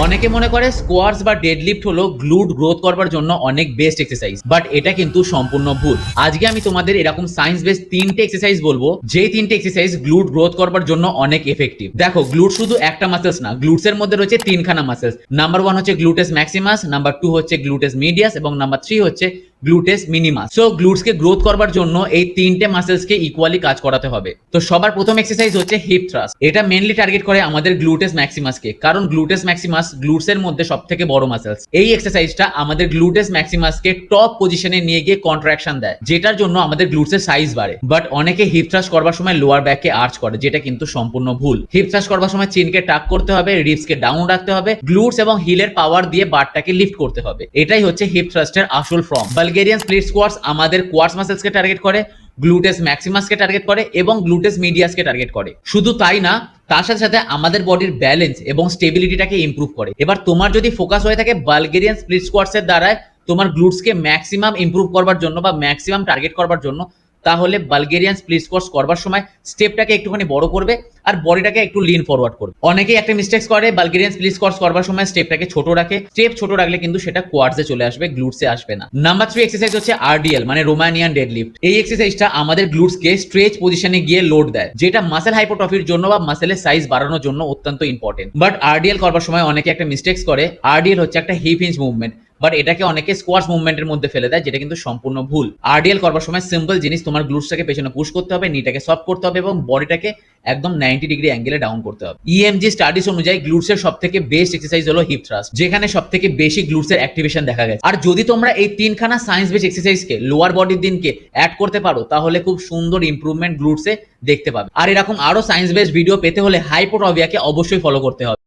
অনেকে মনে করে স্কোয়াটস বা ডেডলিফট হলো গ্লুট গ্রোথ করবার জন্য অনেক বেস্ট এক্সারসাইজ, বাট এটা কিন্তু সম্পূর্ণ ভুল। আজকে আমি তোমাদের এরকম সায়েন্স বেসড তিনটে এক্সারসাইজ বলবো, যে তিনটে এক্সারসাইজ গ্লুট গ্রোথ করবার জন্য অনেক এফেক্টিভ। দেখো, গ্লুট শুধু একটা মাসেলস না, গ্লুটস এর মধ্যে রয়েছে তিনখানা মাসেলস। নাম্বার 1 হচ্ছে গ্লুটেস ম্যাক্সিমাস, নাম্বার 2 হচ্ছে গ্লুটেস মিডিয়াস এবং নাম্বার 3 হচ্ছে গ্লুটেস মিনিমাস। সো গ্লুটস কে গ্রোথ করবার জন্য এই তিনটে মাসেলস কে ইকুয়ালি কাজ করাতে হবে। তো সবার প্রথম এক্সারসাইজ হচ্ছে হিপ থ্রাস্ট। এটা মেইনলি টার্গেট করে আমাদের গ্লুটেস ম্যাক্সিমাস কে, কারণ গ্লুটেস ম্যাক্সিমাস গ্লুটস এর মধ্যে সবথেকে বড় মাসেলস। এই এক্সারসাইজটা আমাদের গ্লুটেস ম্যাক্সিমাস কে টপ পজিশনে নিয়ে গিয়ে কন্ট্রাকশন দেয়, যেটার জন্য আমাদের গ্লুটস এর সাইজ বাড়ে। বাট অনেকে হিপ থ্রাস্ট করবার সময় লোয়ার ব্যাক কে আর্চ করে, যেটা কিন্তু সম্পূর্ণ ভুল। হিপ থ্রাস্ট করবার সময় চিনকে টাক করতে হবে, রিবস কে ডাউন রাখতে হবে, গ্লুটস এবং হিলের পাওয়ার দিয়ে বারটাকে লিফট করতে হবে। এটাই হচ্ছে হিপ থ্রাস্টের আসল ফর্ম। বালগেরিয়ান স্প্লিট স্কোয়াটস আমাদের কোয়াডস মাসেলস কে টার্গেট করে, গ্লুটেস ম্যাক্সিমাস কে টার্গেট করে এবং গ্লুটেস মিডিয়াস কে টার্গেট করে। শুধু তাই না, তার সাথে সাথে আমাদের বডির ব্যালেন্স এবং স্টেবিলিটিটাকে ইমপ্রুভ করে। এবার তোমার যদি ফোকাস হয়ে থাকে বালগেরিয়ান স্প্লিট স্কোয়াটস এর দ্বারা তোমার গ্লুটস কে ম্যাক্সিমাম ইমপ্রুভ করবার জন্য বা ম্যাক্সিমাম টার্গেট করবার জন্য, তাহলে বালগেরিয়ান স্প্লিট স্কোয়াটস করবার সময় স্টেপটাকে একটুখানি বড় করবে আর বডিটাকে একটু লিন ফরওয়ার্ড করবে। অনেকেই একটা মিস্টেক্স করে, বালগেরিয়ান স্প্লিট স্কোয়াটস করবার সময় স্টেপটাকে ছোট রাখে। স্টেপ ছোট রাখলে কিন্তু সেটা কোয়াডসে চলে আসবে, গ্লুটসে আসবে না। নাম্বার 3 এক্সারসাইজ হচ্ছে আরডিএল মানে রোমানিয়ান ডেডলিফট। এই এক্সারসাইজটা আমাদের গ্লুটসকে স্ট্রেচ পজিশনে গিয়ে লোড দেয়, যেটা মাসেল হাইপোট্রফির জন্য বা মাসেলের সাইজ বাড়ানোর জন্য অত্যন্ত ইম্পর্টেন্ট। বাট আরডিএল করবার সময় অনেকে একটা মিস্টেক্স করে, আরডিএল হচ্ছে একটা হিপ হিঞ্জ মুভমেন্ট, বাট এটাকে অনেকে স্কোয়াটস মুভমেন্টের মধ্যে ফেলে দেয়, যেটা কিন্তু সম্পূর্ণ ভুল। আরডিএল করবার সময় সিম্পল জিনিস, তোমার গ্লুটসটাকে পেছনে পুশ করতে হবে, নিটাকে সফট করতে হবে এবং বডিটাকে একদম 90 ডিগ্রি অ্যাঙ্গেলে ডাউন করতে হবে। ইএমজি স্টাডিজ অনুযায়ী গ্লুটসের সবথেকে বেস্ট এক্সারসাইজ হলো হিপ থ্রাস্ট, যেখানে সবথেকে বেশি গ্লুটসের অ্যাক্টিভেশন দেখা গেছে। আর যদি তোমরা এই তিনখানা সায়েন্স বেসড এক্সারসাইজকে লোয়ার বডির দিনকে অ্যাড করতে পারো, তাহলে খুব সুন্দর ইমপ্রুভমেন্ট গ্লুটসে দেখতে পাবে। আর এরকম আরো সায়েন্স বেসড ভিডিও পেতে হলে হাইপোট্রফিয়াকে অবশ্যই ফলো করতে হবে।